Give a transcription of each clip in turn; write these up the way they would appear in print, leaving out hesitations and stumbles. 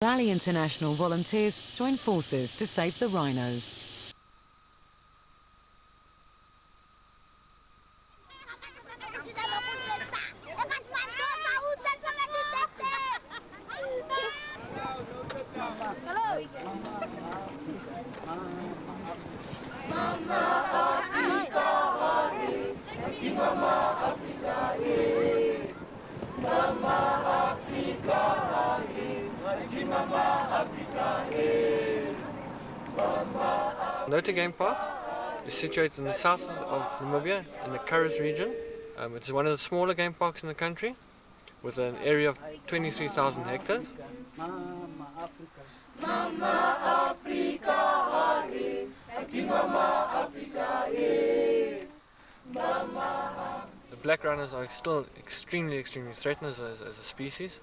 Raleigh International volunteers join forces to save the rhinos. Naute Game Park is situated in the south of Namibia in the Curries region. It's one of the smaller game parks in the country with an area of 23,000 hectares. The Black Rhinos are still extremely threatened as a species.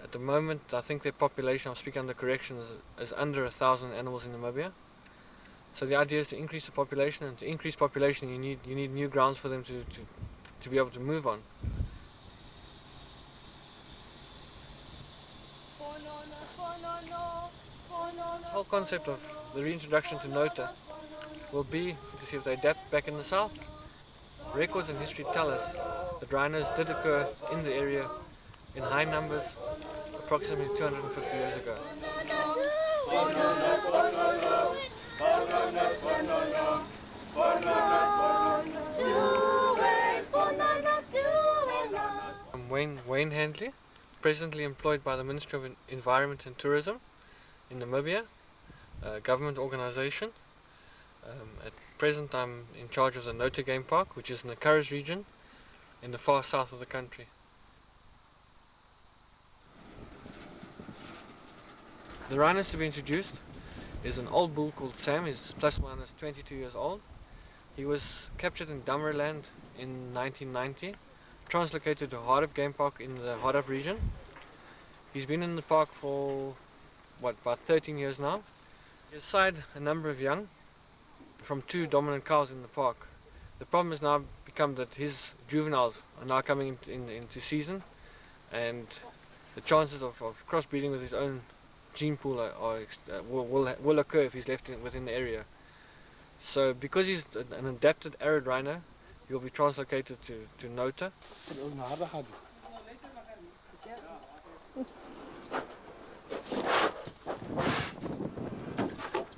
At the moment, I think their population, I'm speaking under correction, is under 1,000 animals in Namibia. So the idea is to increase the population, and to increase population you need new grounds for them to be able to move on. The whole concept of the reintroduction to Naute will be to see if they adapt back in the south. Records and history tell us that rhinos did occur in the area in high numbers approximately 250 years ago. I'm Wayne Handley, presently employed by the Ministry of Environment and Tourism in Namibia, a government organization. At present I'm in charge of the Naute Game Park, which is in the Curries region in the far south of the country. The rhinos to be introduced is an old bull called Sam. He's plus minus 22 years old. He was captured in Damaraland in 1990, translocated to Hardap Game Park in the Hardap region. He's been in the park for about 13 years now. He sired a number of young from 2 dominant cows in the park. The problem has now become that his juveniles are now coming into season, and the chances of crossbreeding with his own gene pool will occur if he's left within the area. So because he's an adapted arid rhino, he'll be translocated to Naute.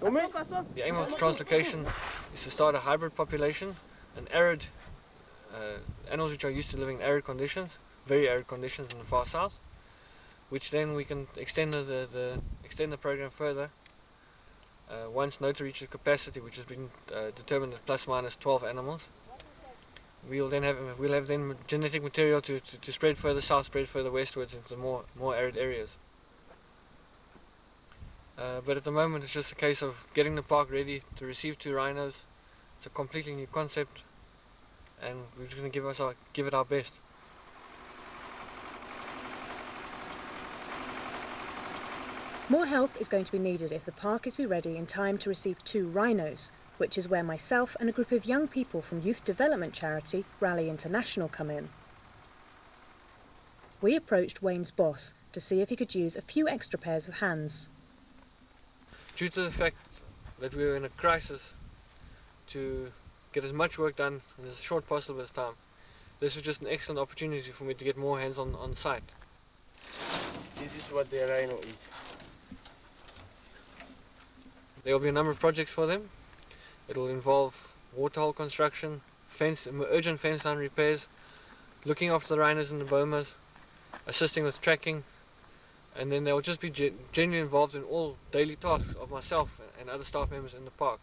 The aim of the translocation is to start a hybrid population, an arid animals which are used to living in arid conditions, very arid conditions in the far south, which then we can extend the program further once Naute reaches capacity, which has been determined at plus minus 12 animals. We'll have genetic material to spread further south, spread further westwards into more arid areas. But at the moment it's just a case of getting the park ready to receive 2 rhinos. It's a completely new concept, and we're just going to give it our best. More help is going to be needed if the park is to be ready in time to receive 2 rhinos, which is where myself and a group of young people from youth development charity Raleigh International come in. We approached Wayne's boss to see if he could use a few extra pairs of hands. Due to the fact that we were in a crisis to get as much work done in as short possible as time, this was just an excellent opportunity for me to get more hands on site. This is what the rhino eats. There will be a number of projects for them. It will involve waterhole construction, urgent fence line repairs, looking after the rhinos in the bomas, assisting with tracking, and then they will just be genuinely involved in all daily tasks of myself and other staff members in the park.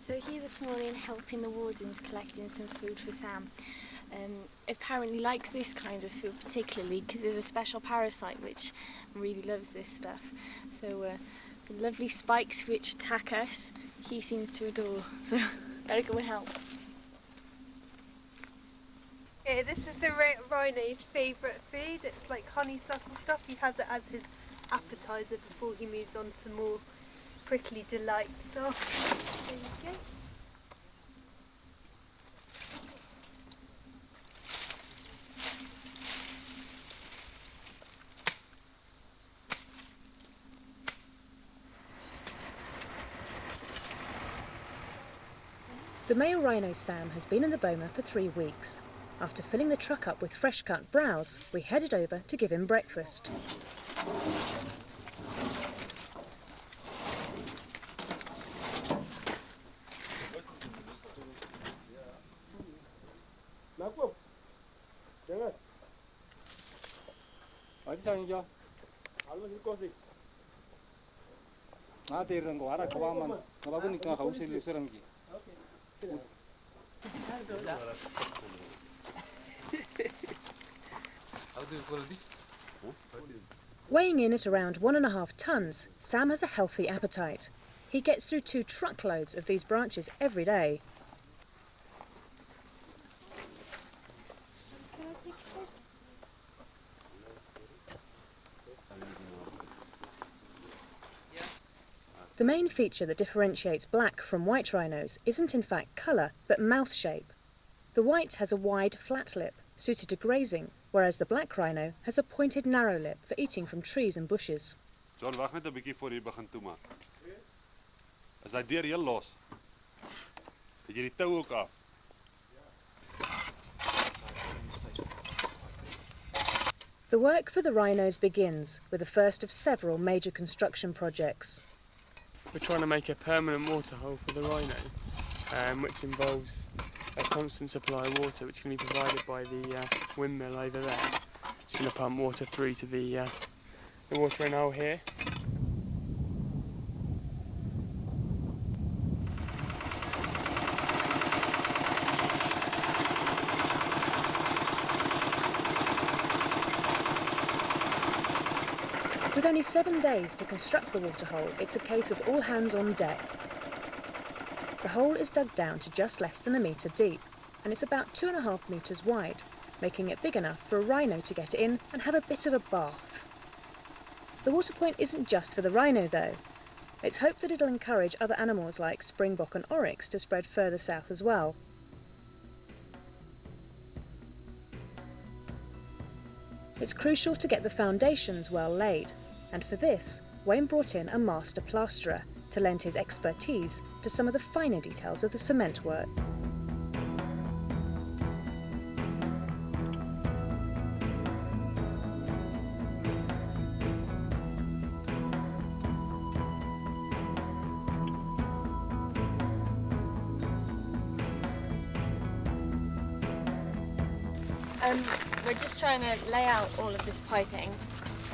So we're here this morning helping the wardens collecting some food for Sam. Apparently likes this kind of food particularly because there's a special parasite which really loves this stuff. So the lovely spikes which attack us, he seems to adore. So better go and help. Yeah, this is the rhino's favourite food. It's like honeysuckle stuff. He has it as his appetiser before he moves on to more prickly delights. So there you go. The male rhino Sam has been in the boma for 3 weeks. After filling the truck up with fresh cut browse, we headed over to give him breakfast. Weighing in at around 1.5 tons, Sam has a healthy appetite. He gets through 2 truckloads of these branches every day. The main feature that differentiates black from white rhinos isn't in fact colour, but mouth shape. The white has a wide, flat lip, suited to grazing, whereas the black rhino has a pointed, narrow lip for eating from trees and bushes. John, wag net 'n bietjie voor jy begin toemaak. Is daai deur heel los? Het jy die tou ook af? The work for the rhinos begins with the first of several major construction projects. We're trying to make a permanent water hole for the rhino, which involves a constant supply of water, which can be provided by the windmill over there. It's going to pump water through to the watering hole here. With only 7 days to construct the waterhole, it's a case of all hands on deck. The hole is dug down to just less than 1 metre deep, and it's about 2.5 metres wide, making it big enough for a rhino to get in and have a bit of a bath. The water point isn't just for the rhino though. It's hoped that it'll encourage other animals like springbok and oryx to spread further south as well. It's crucial to get the foundations well laid, and for this, Wayne brought in a master plasterer to lend his expertise to some of the finer details of the cement work. We're just trying to lay out all of this piping,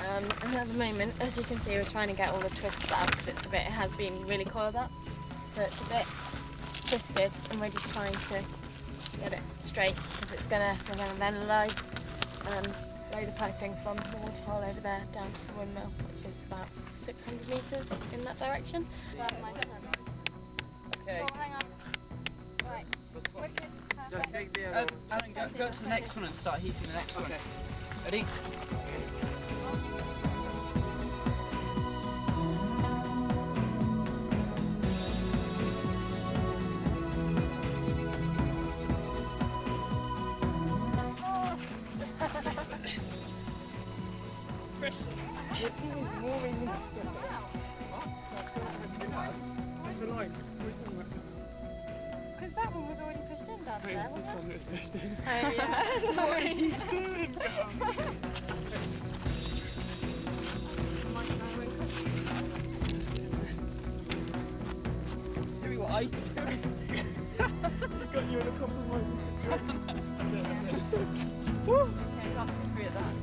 and at the moment, as you can see, we're trying to get all the twists out because it has been really coiled up, so it's a bit twisted, and we're just trying to get it straight because we're going to then lay the piping from the water hole over there down to the windmill, which is about 600 metres in that direction. Okay. Oh, hang on. Right. Wicked. Just dig the other one. Alan, go to the next one and start heating the next one. Okay. Ready? Because that one was already pushed in down there, This one was pushed in. Oh yeah, sorry. Show me what I can do. He got you in a compromising situation. Okay, can't be free of that.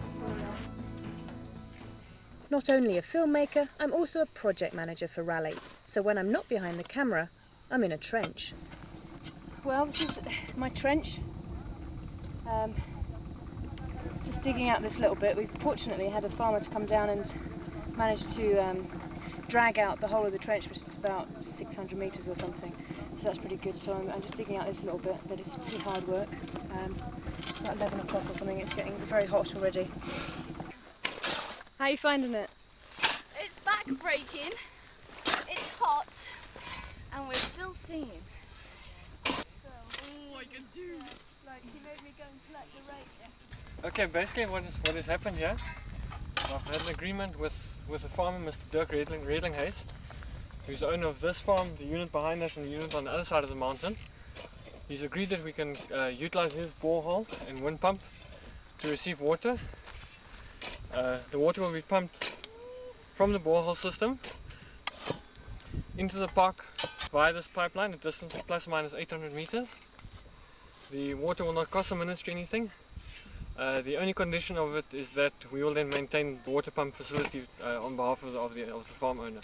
Not only a filmmaker, I'm also a project manager for Raleigh, so when I'm not behind the camera, I'm in a trench. Well, this is my trench. Just digging out this little bit. We fortunately had a farmer to come down and manage to drag out the whole of the trench, which is about 600 metres or something. So that's pretty good. So I'm just digging out this little bit, but it's pretty hard work. It's about 11 o'clock or something. It's getting very hot already. How are you finding it? It's back-breaking, it's hot, and we're still singing. Oh, I can do. Like, he made me go and collect the rake. Okay, basically what has happened here, I've had an agreement with the farmer, Mr. Dirk Redlinghuis, who's the owner of this farm, the unit behind us and the unit on the other side of the mountain. He's agreed that we can utilize his borehole and wind pump to receive water. The water will be pumped from the borehole system into the park via this pipeline, a distance of plus or minus 800 meters. The water will not cost a ministry anything. The only condition of it is that we will then maintain the water pump facility on behalf of the farm owner.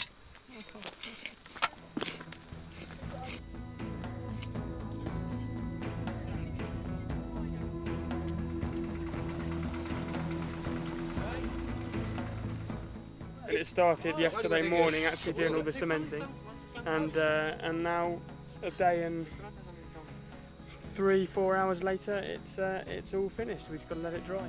And it started yesterday morning, actually doing all the cementing, and now a day and 3-4 hours later, it's all finished. We've just got to let it dry.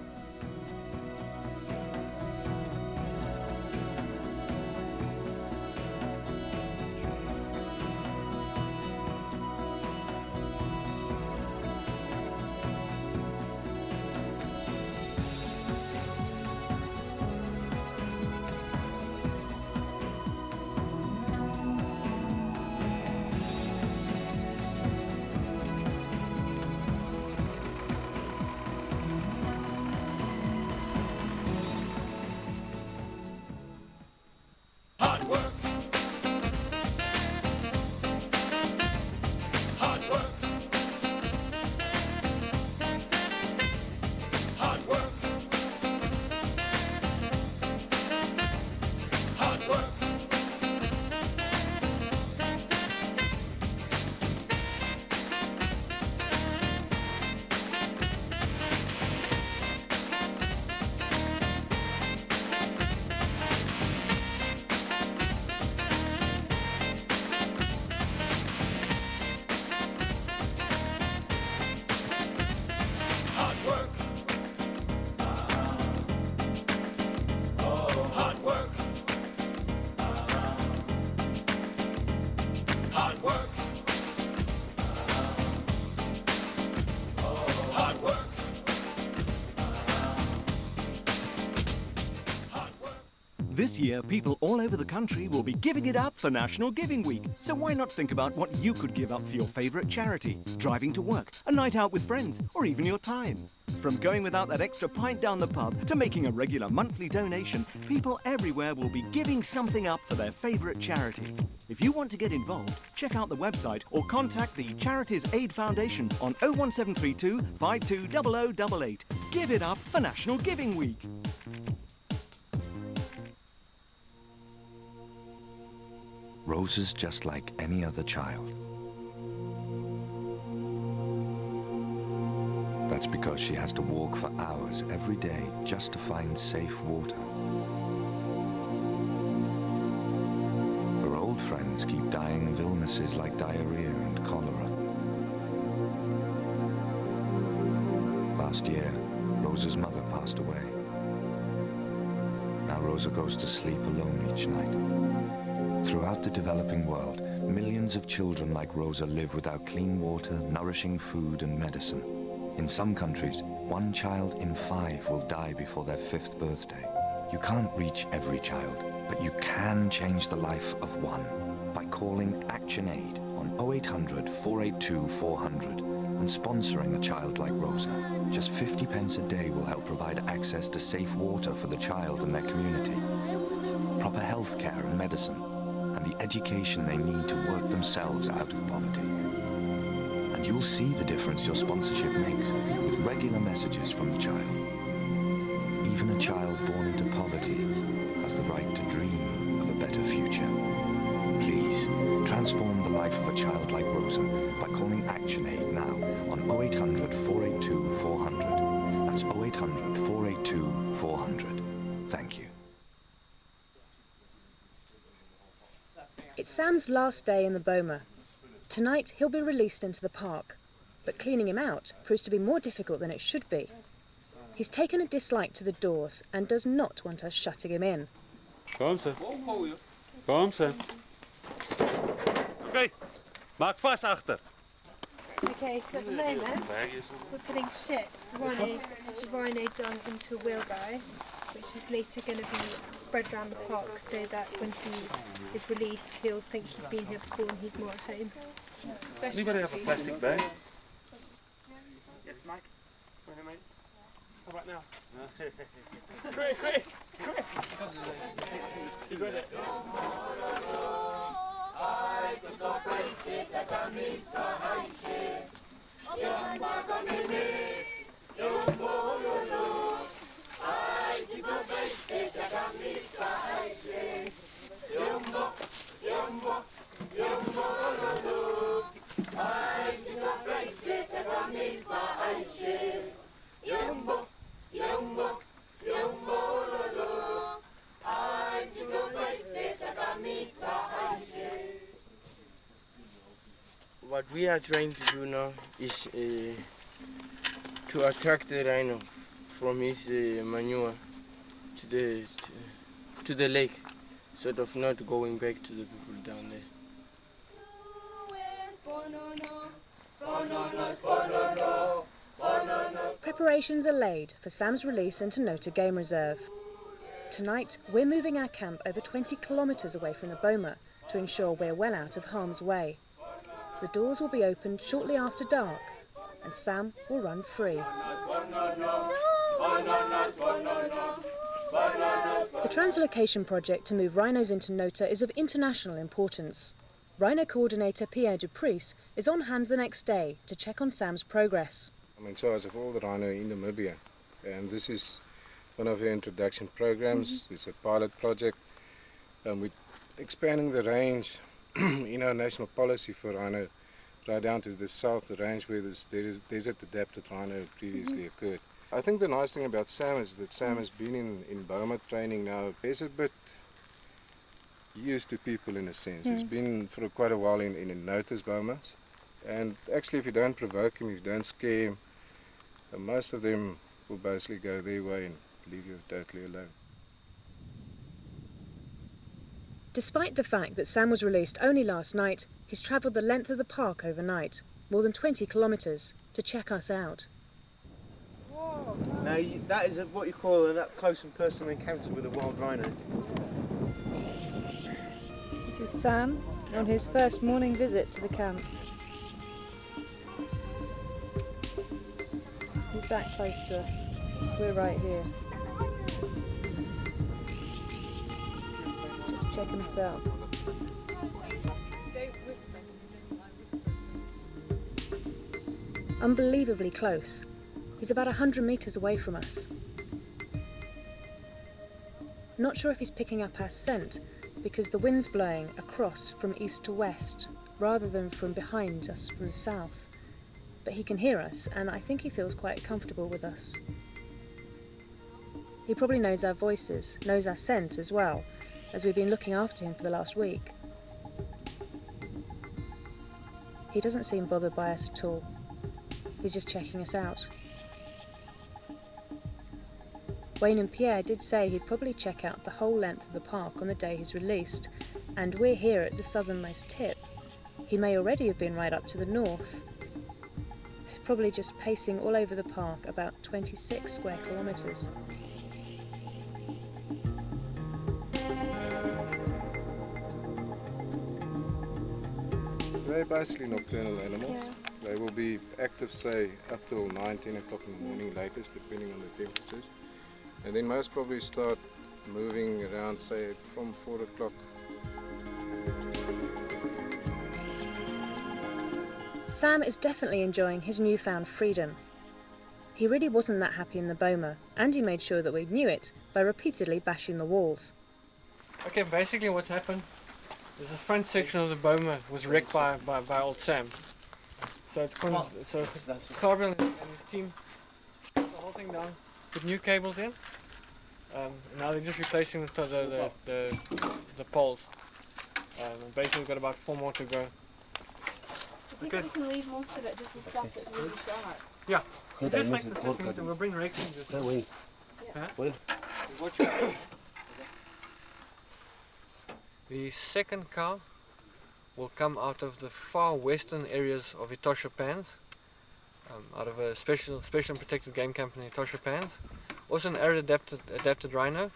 This year, people all over the country will be giving it up for National Giving Week. So why not think about what you could give up for your favourite charity? Driving to work, a night out with friends, or even your time. From going without that extra pint down the pub to making a regular monthly donation, people everywhere will be giving something up for their favourite charity. If you want to get involved, check out the website or contact the Charities Aid Foundation on 01732 520088. Give it up for National Giving Week. Rose is just like any other child. That's because she has to walk for hours every day just to find safe water. Her old friends keep dying of illnesses like diarrhea and cholera. Last year, Rosa's mother passed away. Now Rosa goes to sleep alone each night. Throughout the developing world, millions of children like Rosa live without clean water, nourishing food and medicine. In some countries, 1 child in 5 will die before their 5th birthday. You can't reach every child, but you can change the life of one by calling ActionAid on 0800 482 400 and sponsoring a child like Rosa. Just 50 pence a day will help provide access to safe water for the child and their community, proper health care and medicine, and the education they need to work themselves out of poverty. And you'll see the difference your sponsorship makes with regular messages from the child. Even a child born into poverty has the right to dream of a better future. Please, transform the life of a child like Rosa by calling ActionAid now on 0800 482 400. That's 0800 482 400. Thank you. It's Sam's last day in the boma. Tonight he'll be released into the park, but cleaning him out proves to be more difficult than it should be. He's taken a dislike to the doors and does not want us shutting him in. Kom ze. Kom ze. Oké, maak vast achter. Okay, so at the moment we're putting shit, the rhino dung into a wheelbarrow, which is later going to be spread around the park so that when he is released he'll think he's been here before and he's more at home. Anybody have a plastic bag? Mike. Wait a minute. How about now? Quick, quick, quick! You got it. What we are trying to do now is to attract the rhino from his manure to the lake, sort of not going back to the people down there. Preparations are laid for Sam's release into Naute Game Reserve. Tonight, we're moving our camp over 20 kilometres away from the boma to ensure we're well out of harm's way. The doors will be opened shortly after dark, and Sam will run free. The translocation project to move rhinos into Naute is of international importance. Rhino coordinator Pierre Duprice is on hand the next day to check on Sam's progress. I'm in charge of all the rhino in Namibia, and this is one of the introduction programs. It's a pilot project. We're expanding the range in our national policy for rhino right down to the south, the range where this desert adapted rhino previously occurred. I think the nice thing about Sam is that Sam has been in boma training now. He's a bit used to people in a sense. He's been for quite a while in Naute's bomas, and actually if you don't provoke him, if you don't scare him, most of them will basically go their way and leave you totally alone. Despite the fact that Sam was released only last night, he's travelled the length of the park overnight, more than 20 kilometres, to check us out. Now, that is what you call an up-close and personal encounter with a wild rhino. This is Sam on his first morning visit to the camp. He's that close to us. We're right here. Just checking us out. Unbelievably close. He's about 100 metres away from us. Not sure if he's picking up our scent, because the wind's blowing across from east to west, rather than from behind us from the south. But he can hear us, and I think he feels quite comfortable with us. He probably knows our voices, knows our scent as well, as we've been looking after him for the last week. He doesn't seem bothered by us at all. He's just checking us out. Wayne and Pierre did say he'd probably check out the whole length of the park on the day he's released, and we're here at the southernmost tip. He may already have been right up to the north. Probably just pacing all over the park, about 26 square kilometres. They're basically nocturnal animals. They will be active, say, up till 9, 10 o'clock in the morning latest, depending on the temperatures. And then most probably start moving around, say, from 4 o'clock. Sam is definitely enjoying his newfound freedom. He really wasn't that happy in the boma, and he made sure that we knew it by repeatedly bashing the walls. Okay, basically what happened is the front section of the boma was wrecked by old Sam. So Carville and his team put the whole thing down, put new cables in, and now they're just replacing the poles. And basically we've got about 4 more to go. I think we can leave most of it, just the stuff that's really dark. Yeah, we'll just make the system and we'll bring rakes in. Just The second cow will come out of the far western areas of Etosha Pans, out of a special and protected game camp in Etosha Pans. Also an arid adapted rhino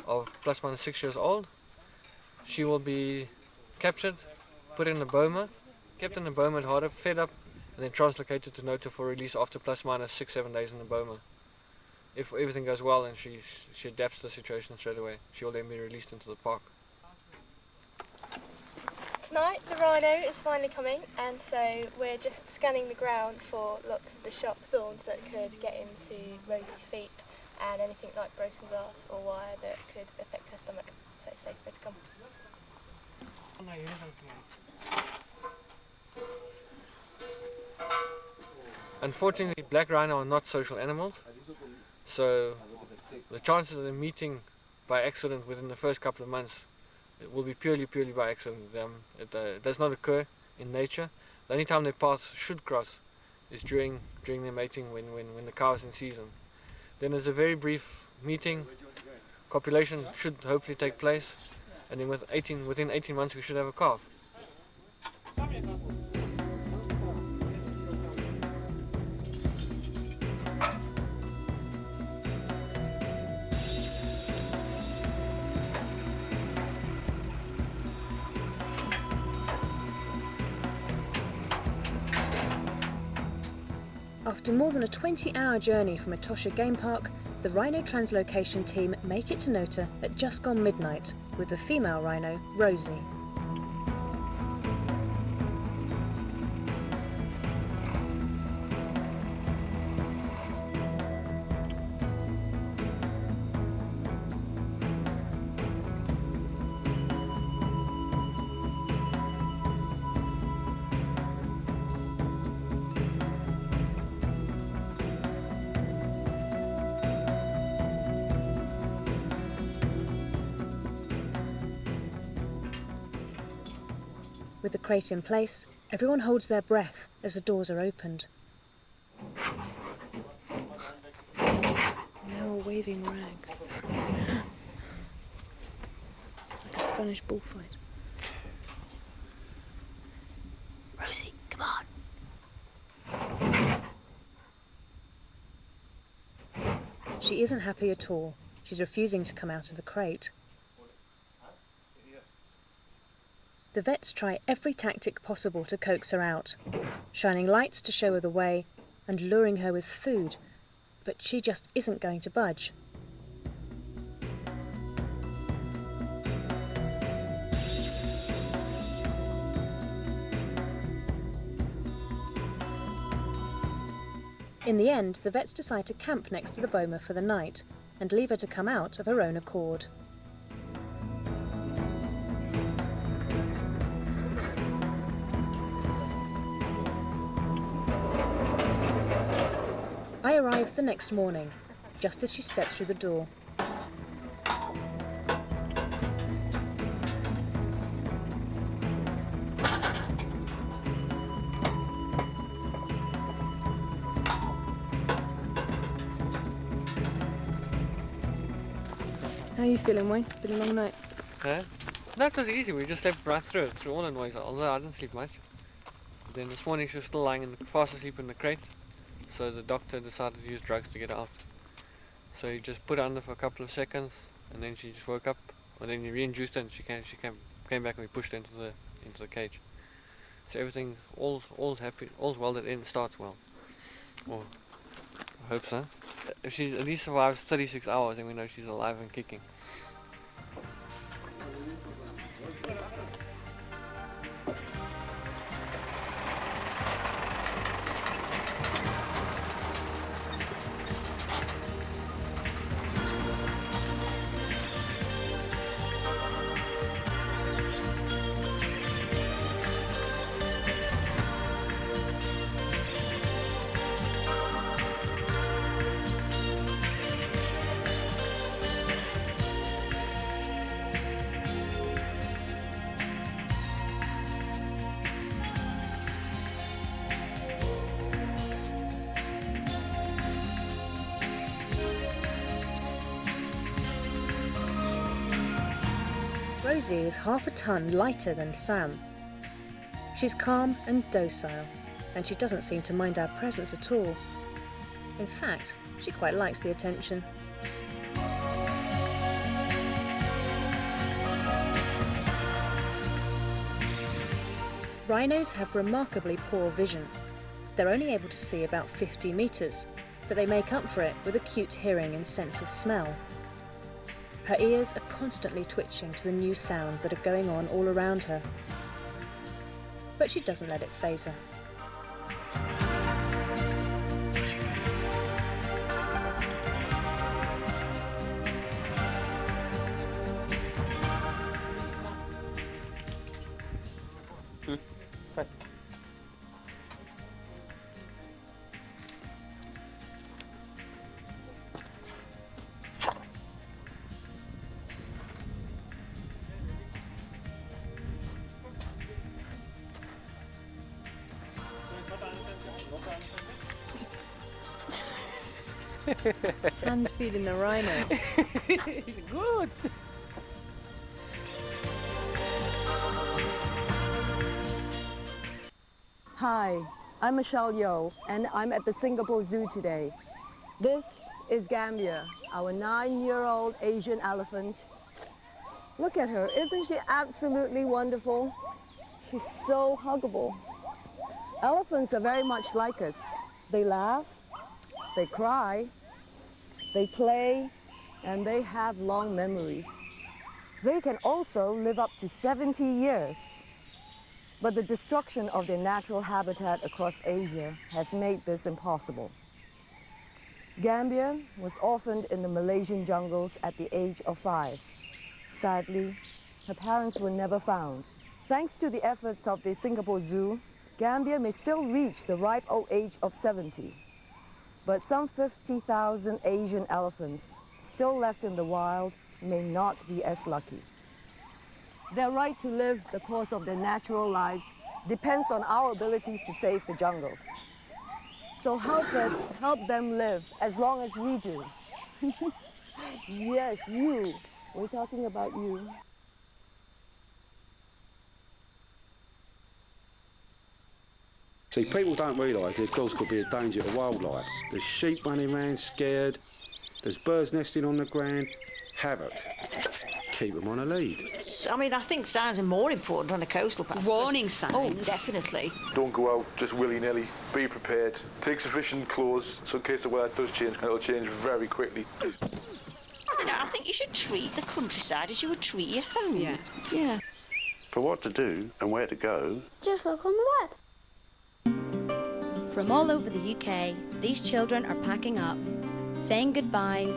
of ± 6 years old. She will be captured, put in a boma, kept in a boma at Harder, fed up and then translocated to Naute for release after plus minus 6-7 days in the boma. If everything goes well and she adapts to the situation straight away, she will then be released into the park. Tonight the rhino is finally coming, and so we're just scanning the ground for lots of the sharp thorns that could get into Rosie's feet and anything like broken glass or wire that could affect her stomach. So it's safe for her to come. Unfortunately, black rhino are not social animals, so the chances of them meeting by accident within the first couple of months, it will be purely by accident. It does not occur in nature. The only time their paths should cross is during their mating, when the cow is in season. Then there's a very brief meeting, copulation should hopefully take place, and then within 18 months we should have a calf. After more than a 20-hour journey from Etosha Game Park, the rhino translocation team make it to Naute at just gone midnight with the female rhino, Rosie. With the crate in place, everyone holds their breath as the doors are opened. Now all waving rags. Like a Spanish bullfight. Rosie, come on. She isn't happy at all. She's refusing to come out of the crate. The vets try every tactic possible to coax her out, shining lights to show her the way and luring her with food, but she just isn't going to budge. In the end, the vets decide to camp next to the boma for the night and leave her to come out of her own accord. I arrive the next morning, just as she steps through the door. How are you feeling, Wayne? Been a long night. That was easy, we just slept right through it, through all the noise, although I didn't sleep much. Then this morning she was still lying fast asleep in the crate. So the doctor decided to use drugs to get her out. So he just put her under for a couple of seconds, and then she just woke up, and then he re-induced her, and she came back, and we pushed her into the cage. So everything, all's happy, all's well that end starts well. Or I hope so. If she at least survives 36 hours, then we know she's alive and kicking. Rosie is half a ton lighter than Sam. She's calm and docile, and she doesn't seem to mind our presence at all. In fact, she quite likes the attention. Rhinos have remarkably poor vision. They're only able to see about 50 metres, but they make up for it with acute hearing and sense of smell. Her ears are constantly twitching to the new sounds that are going on all around her. But she doesn't let it faze her. Hand feeding the rhino. It's good. Hi, I'm Michelle Yeoh, and I'm at the Singapore Zoo today. This is Gambia, our 9-year-old Asian elephant. Look at her, isn't she absolutely wonderful? She's so huggable. Elephants are very much like us. They laugh, they cry, they play, and they have long memories. They can also live up to 70 years. But the destruction of their natural habitat across Asia has made this impossible. Gambia was orphaned in the Malaysian jungles at the age of 5. Sadly, her parents were never found. Thanks to the efforts of the Singapore Zoo, Gambia may still reach the ripe old age of 70. But some 50,000 Asian elephants still left in the wild may not be as lucky. Their right to live the course of their natural lives depends on our abilities to save the jungles. So help us help them live as long as we do. Yes, you. We're talking about you. See, people don't realise their dogs could be a danger to wildlife. There's sheep running around scared, there's birds nesting on the ground, havoc. Keep them on a lead. I mean, I think signs are more important on a coastal path. Warning signs. Oh, definitely. Don't go out just willy-nilly. Be prepared. Take sufficient clothes, so in case the weather does change, it'll change very quickly. You know, I think you should treat the countryside as you would treat your home. Yeah. Yeah. For what to do and where to go, just look on the web. From all over the UK, these children are packing up, saying goodbyes,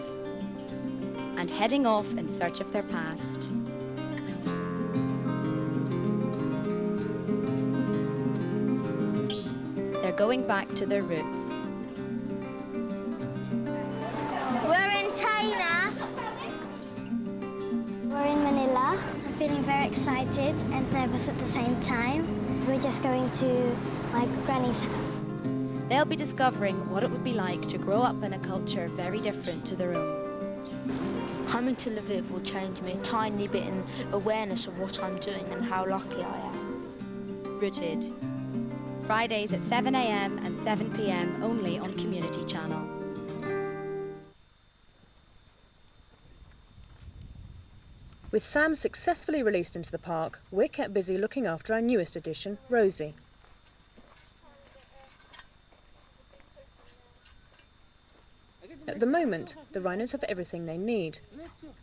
and heading off in search of their past. They're going back to their roots. We're in China. We're in Manila. I'm feeling very excited and nervous at the same time. We're just going to my granny's house. They'll be discovering what it would be like to grow up in a culture very different to their own. Coming to Lviv will change me a tiny bit in awareness of what I'm doing and how lucky I am. Rooted. Fridays at 7 a.m. and 7 p.m. only on Community Channel. With Sam successfully released into the park, we're kept busy looking after our newest addition, Rosie. At the moment, the rhinos have everything they need,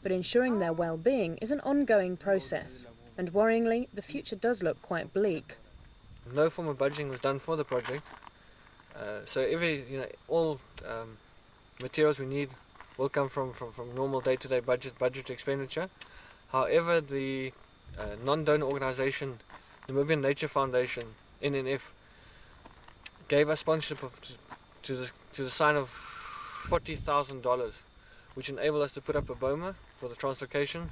but ensuring their well-being is an ongoing process, and worryingly, the future does look quite bleak. No form of budgeting was done for the project, so all materials we need will come from normal day-to-day budget expenditure. However, the non-donor organisation, Namibian Nature Foundation, NNF, gave us sponsorship to the sign of $40,000, which enabled us to put up a boma for the translocation,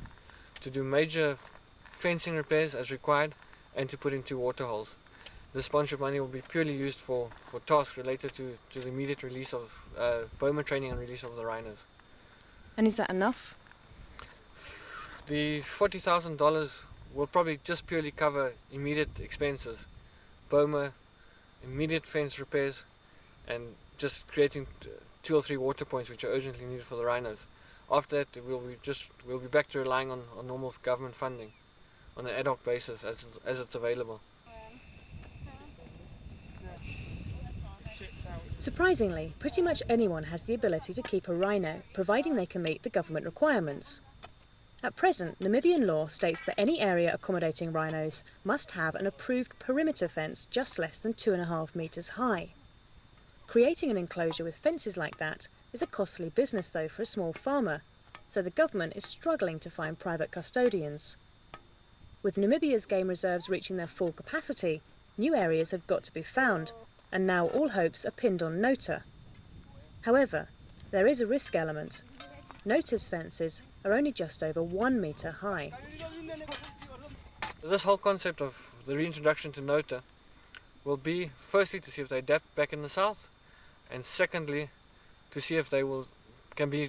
to do major fencing repairs as required, and to put in 2 water holes. The sponsorship money will be purely used for tasks related to the immediate release of boma training and release of the rhinos. And is that enough? The $40,000 will probably just purely cover immediate expenses, boma, immediate fence repairs, and just creating 2 or 3 water points which are urgently needed for the rhinos. After that, we'll be back to relying on normal government funding on an ad hoc basis as it's available. Surprisingly, pretty much anyone has the ability to keep a rhino, providing they can meet the government requirements. At present, Namibian law states that any area accommodating rhinos must have an approved perimeter fence just less than 2.5 metres high. Creating an enclosure with fences like that is a costly business though for a small farmer, so the government is struggling to find private custodians. With Namibia's game reserves reaching their full capacity, new areas have got to be found, and now all hopes are pinned on Naute. However, there is a risk element. Naute's fences are only just over 1 metre high. This whole concept of the reintroduction to Naute will be firstly to see if they adapt back in the south, and secondly to see if they can be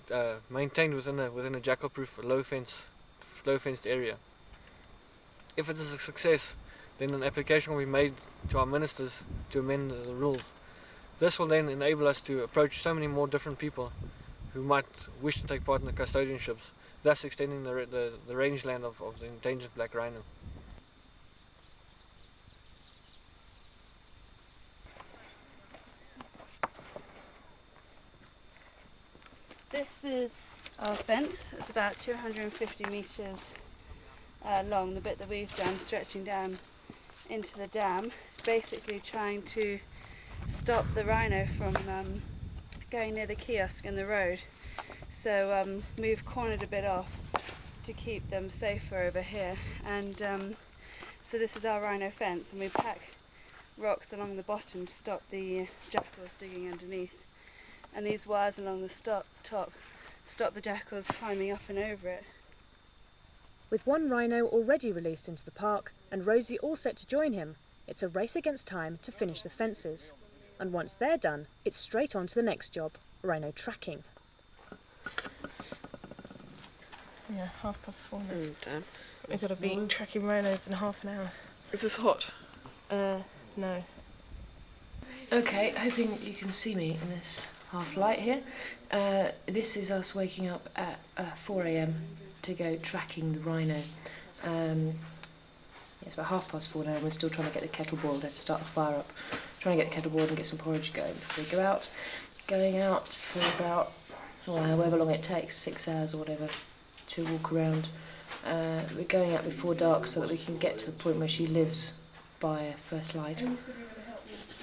maintained within a jackal-proof low fenced area. If it is a success, then an application will be made to our ministers to amend the rules. This will then enable us to approach so many more different people who might wish to take part in the custodianships, thus extending the rangeland of the endangered black rhino. This is our fence. It's about 250 metres long, the bit that we've done, stretching down into the dam, basically trying to stop the rhino from going near the kiosk in the road. So we've cornered a bit off to keep them safer over here, and so this is our rhino fence, and we pack rocks along the bottom to stop the jackals digging underneath, and these wires along the top stop the jackals climbing up and over it. With one rhino already released into the park and Rosie all set to join him, it's a race against time to finish the fences. And once they're done, it's straight on to the next job, rhino tracking. Yeah, 4:30 now. Damn. We've got to be tracking rhinos in half an hour. Is this hot? No. Okay, hoping you can see me in this half light here. This is us waking up at 4 AM to go tracking the rhino. It's about 4:30 now and we're still trying to get the kettle boiled. I have to start the fire up, trying to get the kettle boiled and get some porridge going before we go out. Going out for about, however long it takes, 6 hours or whatever, to walk around. We're going out before dark so that we can get to the point where she lives by first light. Yeah,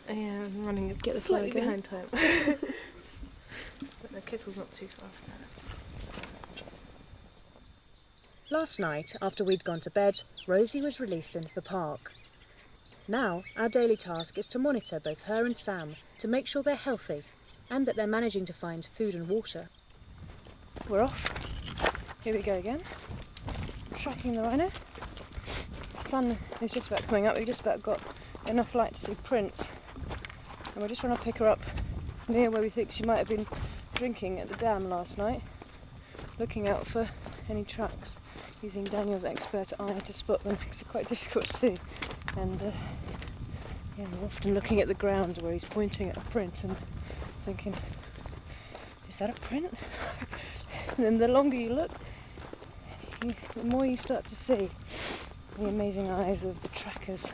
I'm running Get the slightly flow going. behind time. But the kettle's not too far from that. Last night, after we'd gone to bed, Rosie was released into the park. Now, our daily task is to monitor both her and Sam to make sure they're healthy and that they're managing to find food and water. We're off. Here we go again. Tracking the rhino. The sun is just about coming up. We've just about got enough light to see prints. And we're just trying to pick her up near where we think she might have been drinking at the dam last night. Looking out for any tracks, using Daniel's expert eye to spot them because they're quite difficult to see. And yeah, we're often looking at the ground where he's pointing at a print and thinking, is that a print? And then the longer you look, the more you start to see the amazing eyes of the trackers,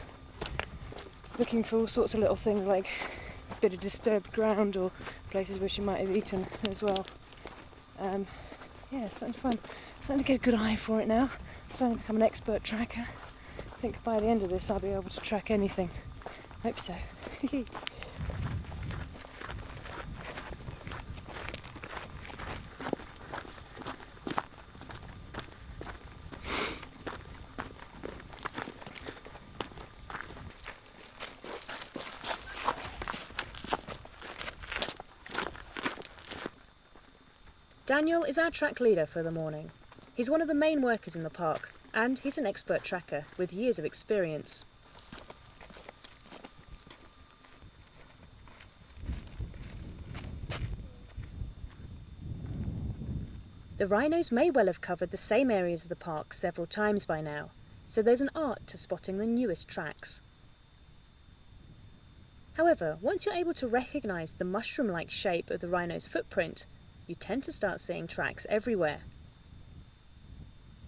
looking for all sorts of little things like a bit of disturbed ground or places where she might have eaten as well. Yeah, starting to get a good eye for it now. Starting to become an expert tracker. I think by the end of this I'll be able to track anything. Hope so. Daniel is our track leader for the morning. He's one of the main workers in the park, and he's an expert tracker with years of experience. The rhinos may well have covered the same areas of the park several times by now, so there's an art to spotting the newest tracks. However, once you're able to recognise the mushroom-like shape of the rhino's footprint, you tend to start seeing tracks everywhere.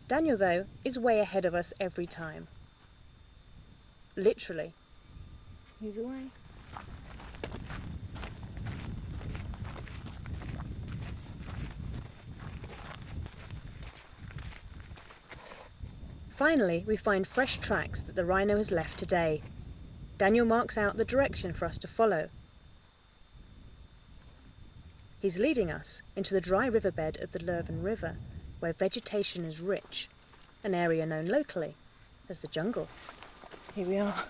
Daniel, though, is way ahead of us every time. Literally. He's away. Finally, we find fresh tracks that the rhino has left today. Daniel marks out the direction for us to follow. He's leading us into the dry riverbed of the Lurven River, where vegetation is rich, an area known locally as the jungle. Here we are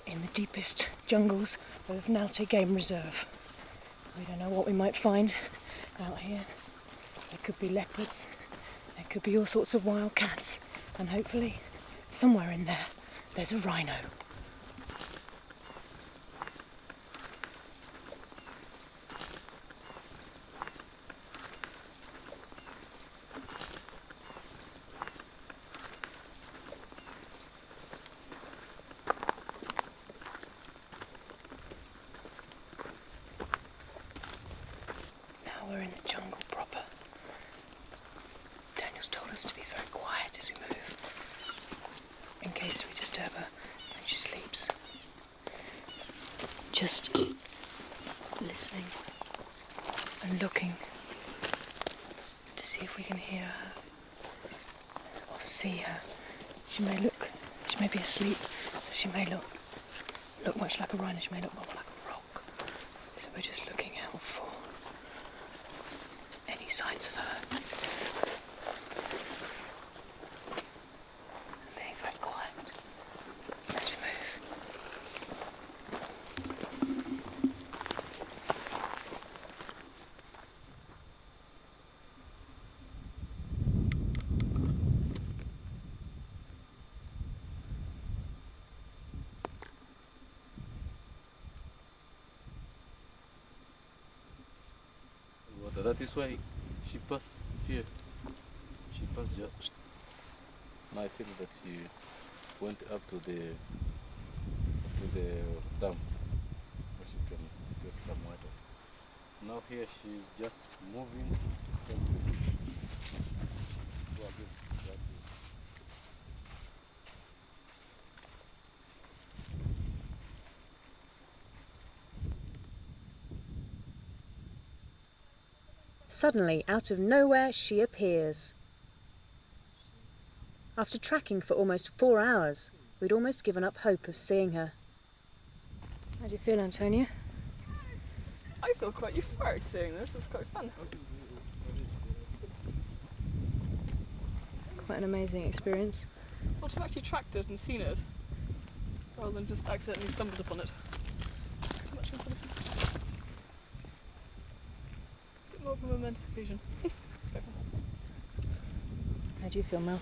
in the deepest jungles of Naute Game Reserve. We don't know what we might find out here. There could be leopards, there could be all sorts of wild cats, and hopefully somewhere in there there's a rhino. We're in the jungle proper. Daniel's told us to be very quiet as we move, in case we disturb her when she sleeps. Just listening and looking to see if we can hear her or see her. She may be asleep, so she may look much like a rhino. She may look more like a rock. So we're just looking out for any signs of her. And being very quiet as we move. That is why she passed here. She passed just. Now I feel that she went up to the dam where she can get some water. Now here she's just moving. Suddenly, out of nowhere, she appears. After tracking for almost 4 hours, we'd almost given up hope of seeing her. How do you feel, Antonia? I feel quite euphoric seeing this. It's quite fun. Quite an amazing experience. Well, to have actually tracked it and seen it, rather than just accidentally stumbled upon it. It's much more sort of more of a momentous occasion. How do you feel, Mel?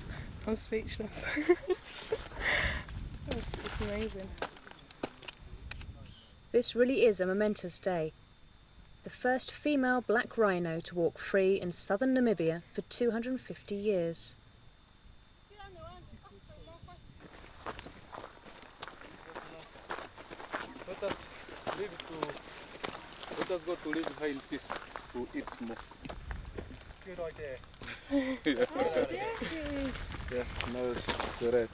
I'm speechless. It's amazing. This really is a momentous day. The first female black rhino to walk free in southern Namibia for 250 years. Let us go to live high in peace to eat more. Good idea. Yeah, now she's right.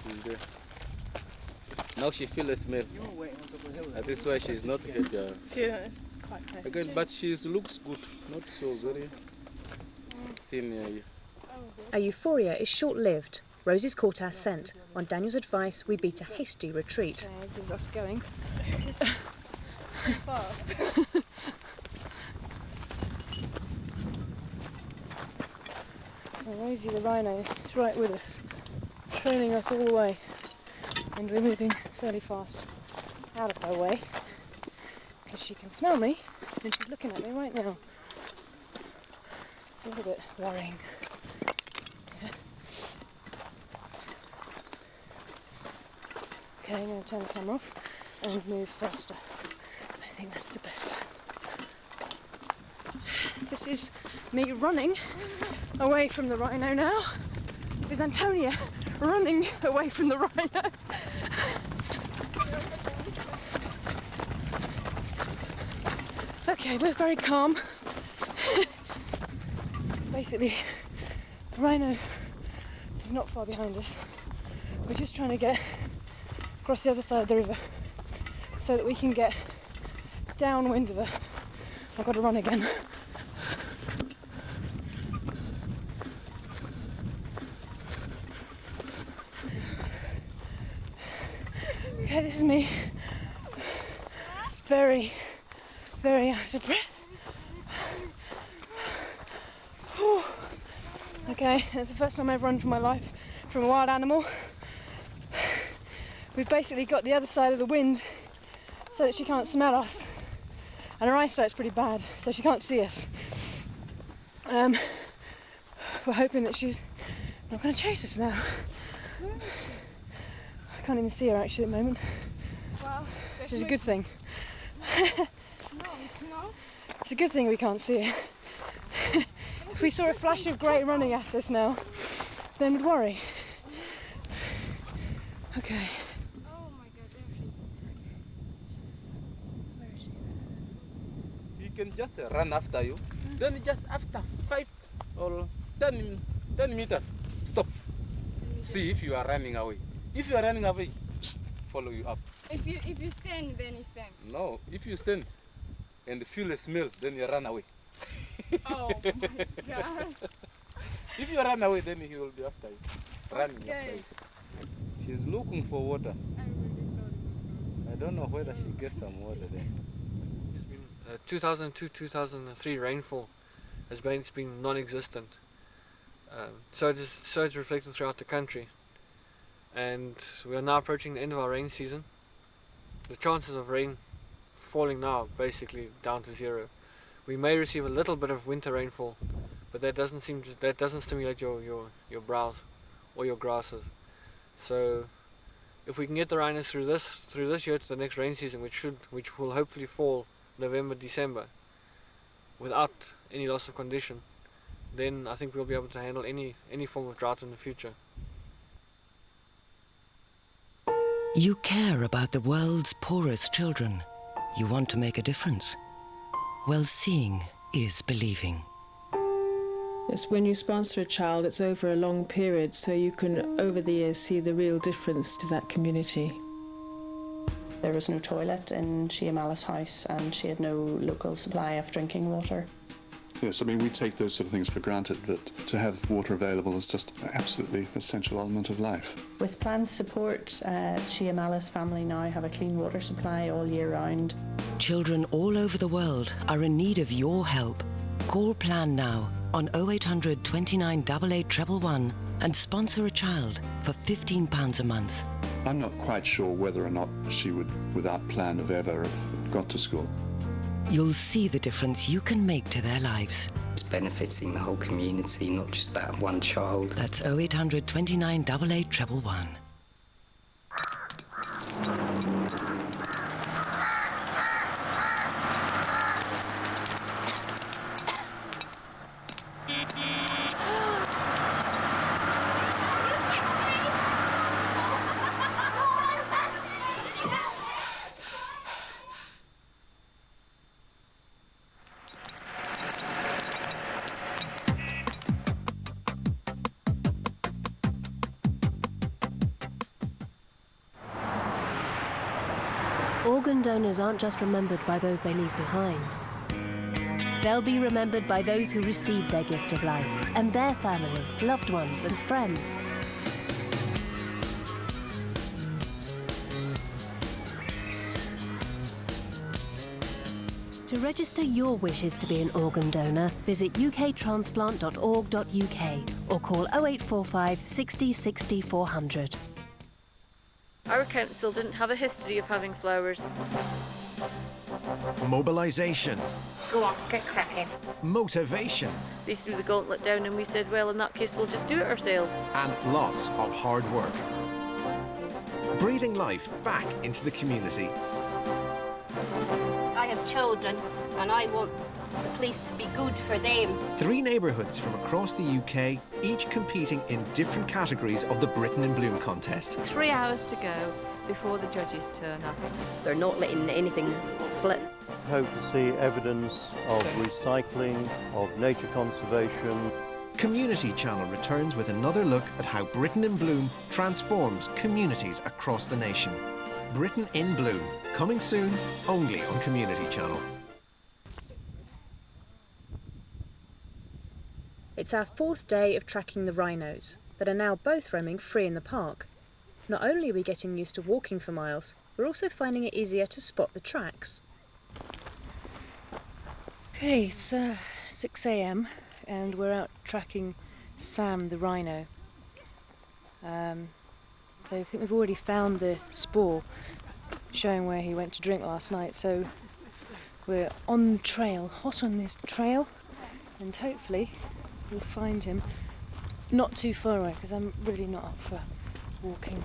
She's there. Now she feels the smell. That is why she's not happy. Yeah, it's quite nice. Again, but she looks good, not so very thin. Our euphoria is short-lived. Rosie's caught our scent. On Daniel's advice, we beat a hasty retreat. Okay, this is us going. Fast. Rosie the rhino is right with us, trailing us all the way, and we're moving fairly fast out of her way because she can smell me and she's looking at me right now. It's a little bit worrying. Yeah. Okay, I'm going to turn the camera off and move faster. I think that's the best plan. This is me running away from the rhino now. This is Antonia running away from the rhino. Okay, we're very calm. Basically, the rhino is not far behind us. We're just trying to get across the other side of the river so that we can get downwind of her. I've got to run again. Okay, this is me. Very, very out of breath. Whew. Okay, it's the first time I've run for my life from a wild animal. We've basically got the other side of the wind so that she can't smell us. And her eyesight's pretty bad, so she can't see us. We're hoping that she's not going to chase us now. I can't even see her actually at the moment. Wow. Which is a good thing. No, it's not. It's a good thing we can't see her. If we saw a flash of grey running at us now, then we'd worry. Okay. Oh my god, there she is. Where is she? He can just run after you. Then just after 5 or 10 meters, stop. See if you are running away. If you are running away, follow you up. If you stand, then he stands. No, if you stand and feel a smell, then you run away. Oh my god. If you run away, then he will be after you. Running after you. She's looking for water. I don't know whether she gets some water there. 2002-2003 rainfall has been non-existent. So it's reflected throughout the country. And we are now approaching the end of our rain season. The chances of rain falling now are basically down to 0. We may receive a little bit of winter rainfall, but that doesn't stimulate your browse or your grasses. So if we can get the rhinos through this year to the next rain season, which will hopefully fall November, December, without any loss of condition, then I think we'll be able to handle any form of drought in the future. You care about the world's poorest children. You want to make a difference. Well, seeing is believing. Yes, when you sponsor a child, it's over a long period, so you can, over the years, see the real difference to that community. There was no toilet in Shiamala's house, and she had no local supply of drinking water. Yes, I mean, we take those sort of things for granted, but to have water available is just an absolutely essential element of life. With Plan's support, Shiamala's family now have a clean water supply all year round. Children all over the world are in need of your help. Call Plan now on 0800 29 88 111 and sponsor a child for £15 a month. I'm not quite sure whether or not she would, without Plan, have ever got to school. You'll see the difference you can make to their lives. It's benefiting the whole community, not just that one child. That's 0800 29 88 111. Organ donors aren't just remembered by those they leave behind. They'll be remembered by those who received their gift of life, and their family, loved ones and friends. To register your wishes to be an organ donor, visit uktransplant.org.uk or call 0845 60 60 400. Our council didn't have a history of having flowers. Mobilisation. Go on, get cracking. Motivation. They threw the gauntlet down and we said, well, in that case, we'll just do it ourselves. And lots of hard work. Breathing life back into the community. I have children and I want the place to be good for them. 3 neighbourhoods from across the UK, each competing in different categories of the Britain in Bloom contest. 3 hours to go before the judges turn up. They're not letting anything slip. Hope to see evidence of recycling, of nature conservation. Community Channel returns with another look at how Britain in Bloom transforms communities across the nation. Britain in Bloom, coming soon, only on Community Channel. It's our 4th day of tracking the rhinos that are now both roaming free in the park. Not only are we getting used to walking for miles, we're also finding it easier to spot the tracks. Okay, it's 6 a.m. and we're out tracking Sam the rhino. I think we've already found the spoor showing where he went to drink last night, so we're on the trail, hot on this trail, and hopefully we'll find him not too far away, because I'm really not up for walking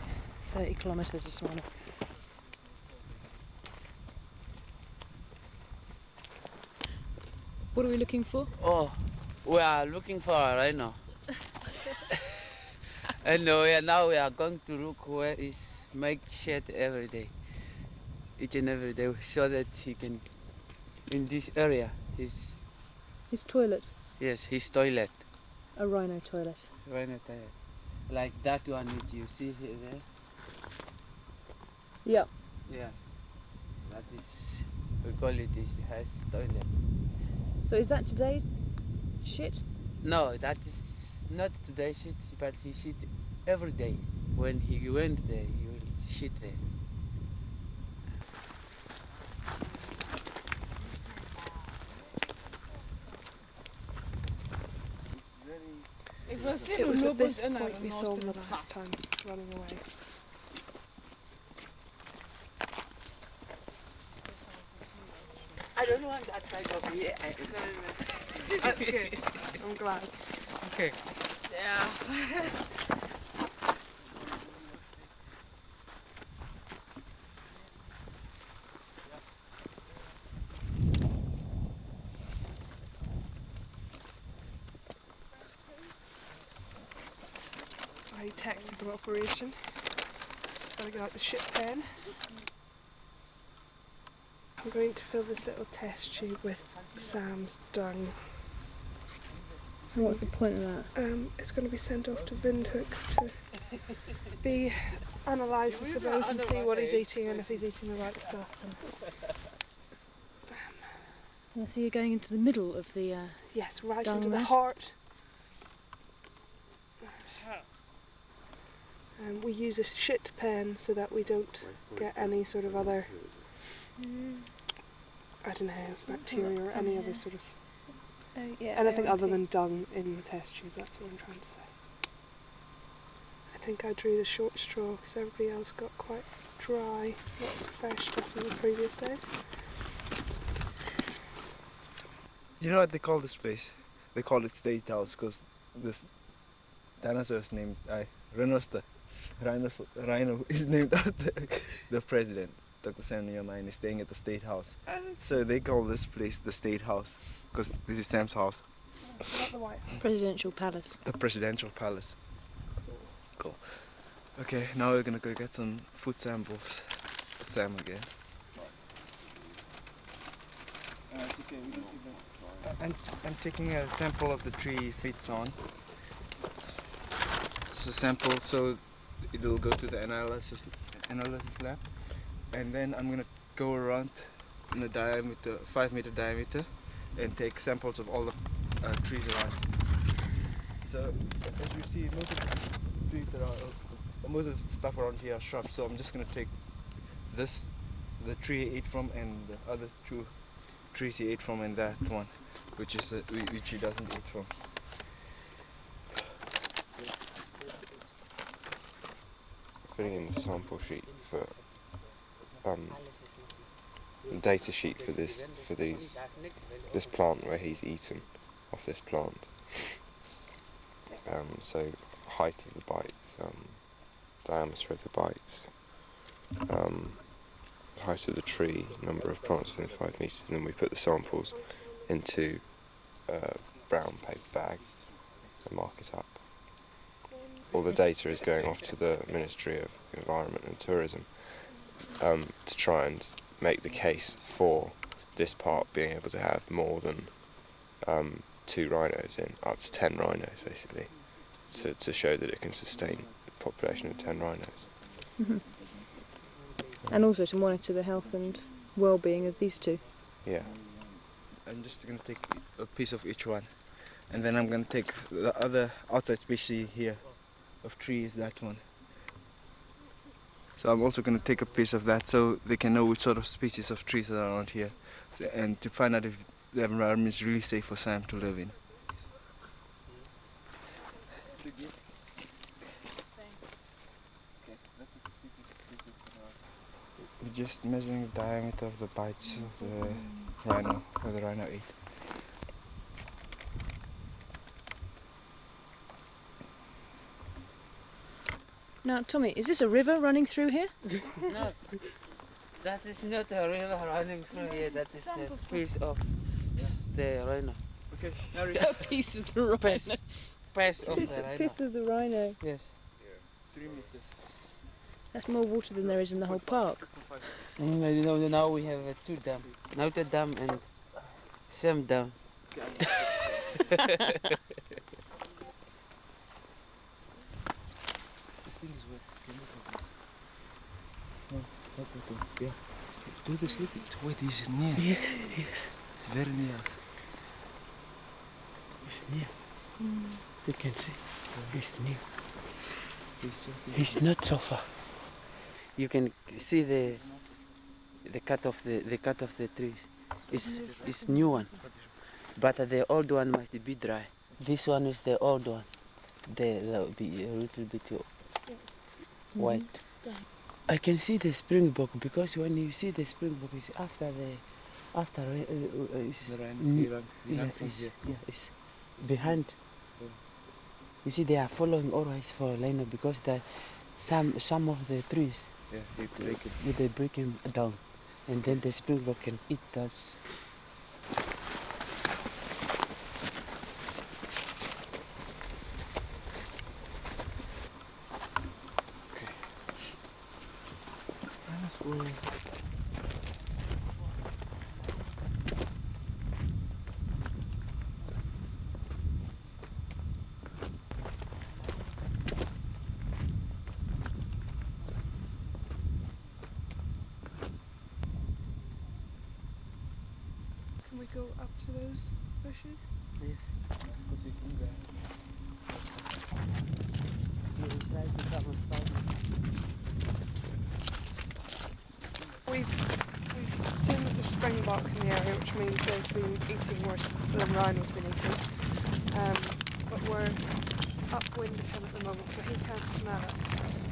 30 kilometres this morning. What are we looking for? Oh, we are looking for a rhino. And now we are going to look where he make shed every day. Each and every day, so that he can, in this area, his toilet? Yes, his toilet. A rhino toilet. Rhino toilet. Like that one that you see here there. Yeah. Yes. That is, we call it his toilet. So is that today's shit? No, that is not today's shit, but he shit every day. When he went there, he will shit there. It was at this point we saw him the last time, running away. I don't want that type of here. That's good. I'm glad. Okay. Yeah. Very technical operation. Gotta get out the shit pen. I'm going to fill this little test tube with Sam's dung. What's the point of that? It's going to be sent off to Windhoek to be analysed, I suppose, and see what he's eating and if he's eating the right stuff. So you're going into the middle of the yes, right dung into the there? heart. We use a shit pen so that we don't get any sort of other, I don't know, bacteria or any other sort of anything other than dung in the test tube. That's what I'm trying to say. I think I drew the short straw because everybody else got quite dry. Lots of fresh stuff from the previous days. You know what they call this place? They call it State House because this dinosaur is named Rhino is named after the president, Dr. Sam Nujoma, is staying at the State House. So they call this place the State House because this is Sam's house. Not the White House. Presidential Palace. The Presidential Palace. Cool. Okay, now we're gonna go get some food samples for Sam again. I'm taking a sample of the tree he feeds on. It's a sample, so it'll go to the analysis lab, and then I'm gonna go around in a diameter, 5-meter diameter, and take samples of all the trees around. So as you see, most of the trees most of the stuff around here are shrubs. So I'm just gonna take this, the tree he ate from, and the other two trees he ate from, and that one, which he doesn't eat from. Putting in the sample sheet for the data sheet for this plant where he's eaten off this plant. So height of the bites, diameter of the bites, height of the tree, number of plants within 5 meters, and then we put the samples into brown paper bags to mark it up. All the data is going off to the Ministry of Environment and Tourism to try and make the case for this park being able to have more than 2 rhinos in, up to 10 rhinos basically, to show that it can sustain a population of 10 rhinos. Mm-hmm. And also to monitor the health and well-being of these two. Yeah. I'm just going to take a piece of each one, and then I'm going to take the other outside species here of trees, that one. So I'm also going to take a piece of that so they can know which sort of species of trees are around here, and to find out if the environment is really safe for Sam to live in. We're just measuring the diameter of the bites of the rhino, where the rhino ate. Now, Tommy, is this a river running through here? No, that is not a river running through here. That is a piece of the rhino. Okay, Harry. A piece of the rhino. Piece of the rhino. Piece of the rhino. Yes. 3 meters. That's more water than there is in the whole park. No, now we have 2 dams. Naute Dam and Sam Dam. Yeah. Do this, look. It's wet, it's near. Yes. It's very near. It's near. You can see. It's near. It's not so far. You can see the cut of the trees. It's new one, but the old one must be dry. This one is the old one. They'll be a little bit white. I can see the springbok because when you see the springbok, it's it's behind. You see, they are following always for Rhino because some of the trees, they break them down, and then the springbok can eat those. Can we go up to those bushes? Yes, because it's in there. You will try to come and find it. We've seen that there's springbok in the area, which means they've been eating worse than Rhino's been eating. But we're upwind of him at the moment, so he can't smell us,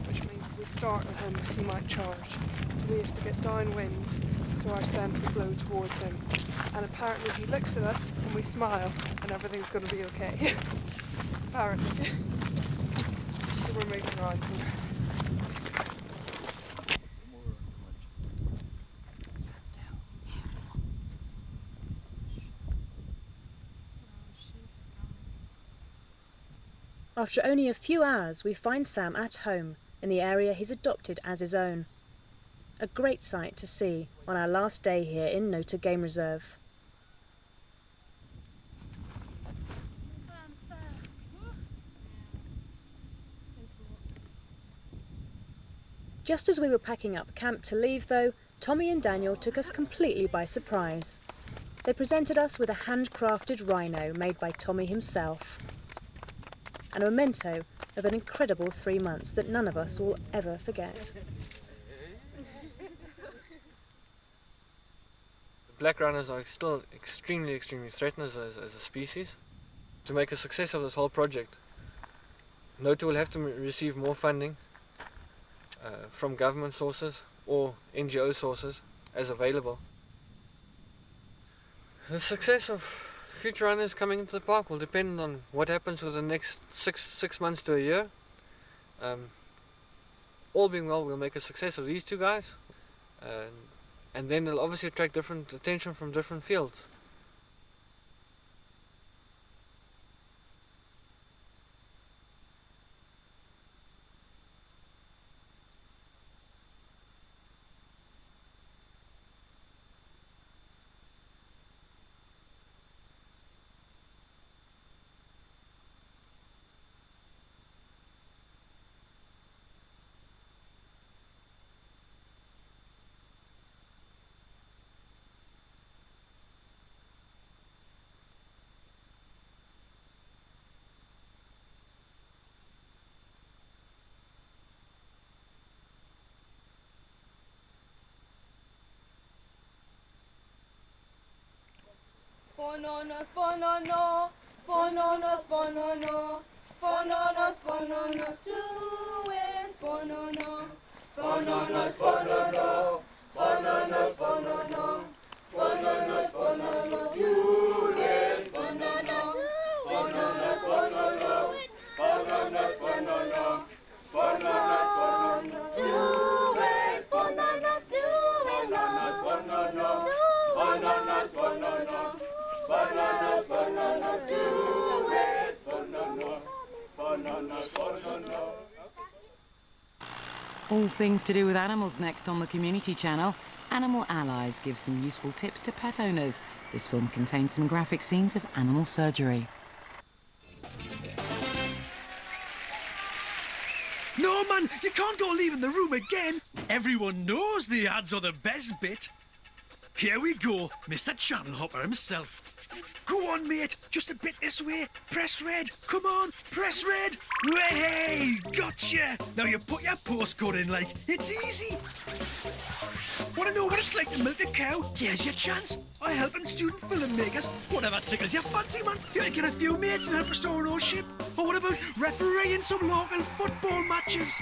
which means if we start with him, he might charge. So we have to get downwind so our scent will blow towards him. And apparently he looks at us and we smile and everything's going to be okay. Apparently. So we're moving around here. After only a few hours, we find Sam at home in the area he's adopted as his own. A great sight to see on our last day here in Naute Game Reserve. Just as we were packing up camp to leave though, Tommy and Daniel took us completely by surprise. They presented us with a handcrafted rhino made by Tommy himself. And a memento of an incredible 3 months that none of us will ever forget. The black rhinos are still extremely threatened as a species. To make a success of this whole project, Naute will have to receive more funding from government sources or NGO sources as available. The success of future rhinos coming into the park will depend on what happens with the next six months to a year. All being well, we'll make a success of these 2 guys, and then they'll obviously attract different attention from different fields. sponono, sponono, sponono, sponono, sponono, two is sponono, sponono, sponono, sponono, sponono, sponono, sponono, two is sponono, sponono, sponono, sponono, sponono, sponono, sponono, two is sponono, two is sponono, sponono, sponono, banana, banana, two ways, banana, banana, banana. All things to do with animals next on the Community Channel. Animal Allies gives some useful tips to pet owners. This film contains some graphic scenes of animal surgery. No, man, you can't go leaving the room again. Everyone knows the ads are the best bit. Here we go, Mr. Channel Hopper himself. Go on, mate, just a bit this way. Press red, come on, press red. Hey, gotcha. Now you put your postcode in like, it's easy. Want to know what it's like to milk a cow? Here's your chance. I helping student filmmakers. Whatever tickles your fancy, man. You can get a few mates and help restore an old ship. Or what about refereeing some local football matches?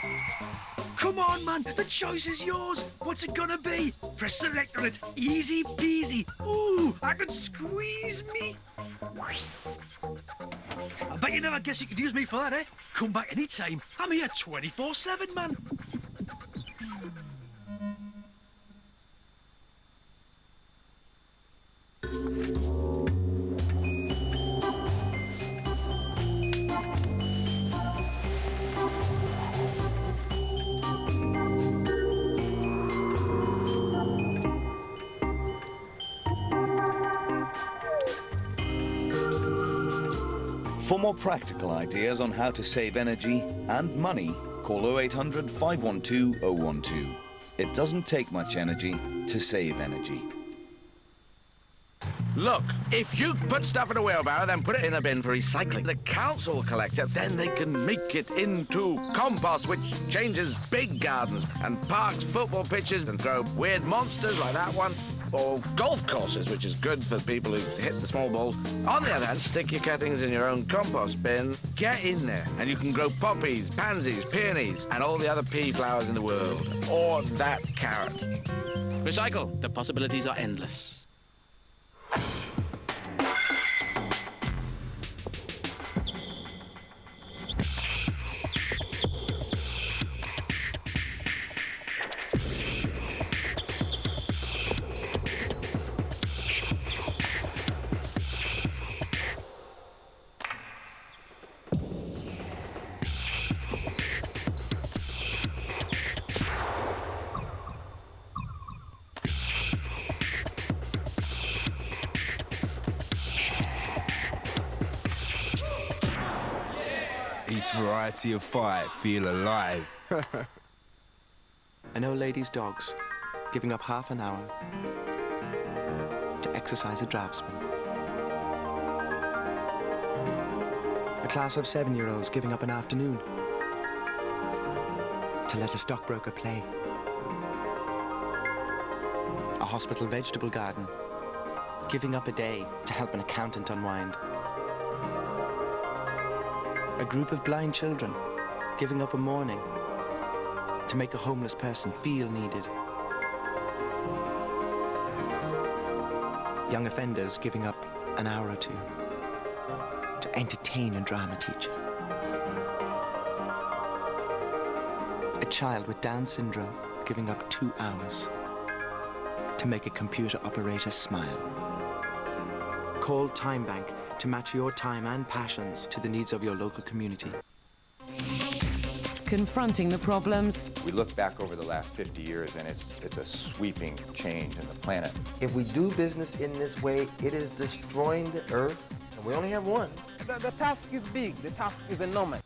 Come on, man, the choice is yours. What's it gonna be? Press select on it. Easy peasy. Ooh, I could squeeze me. I bet you never guess you could use me for that, eh? Come back anytime. I'm here 24/7, man. For more practical ideas on how to save energy and money, call 0800 512 012. It doesn't take much energy to save energy. Look, if you put stuff in a wheelbarrow, then put it in a bin for recycling, the council will collect it, then they can make it into compost, which changes big gardens and parks, football pitches, and throw weird monsters like that one, or golf courses, which is good for people who hit the small balls. On the other hand, stick your cuttings in your own compost bin, get in there, and you can grow poppies, pansies, peonies, and all the other pea flowers in the world. Or that carrot. Recycle. The possibilities are endless. Each variety of fight, feel alive. An old lady's dogs giving up half an hour to exercise a draftsman. A class of 7-year-olds giving up an afternoon to let a stockbroker play. A hospital vegetable garden giving up a day to help an accountant unwind. A group of blind children giving up a morning to make a homeless person feel needed. Young offenders giving up an hour or two to entertain a drama teacher. A child with Down syndrome giving up 2 hours to make a computer operator smile. Call Time Bank to match your time and passions to the needs of your local community. Confronting the problems. We look back over the last 50 years and it's a sweeping change in the planet. If we do business in this way, it is destroying the earth, and we only have one. The task is big, the task is enormous.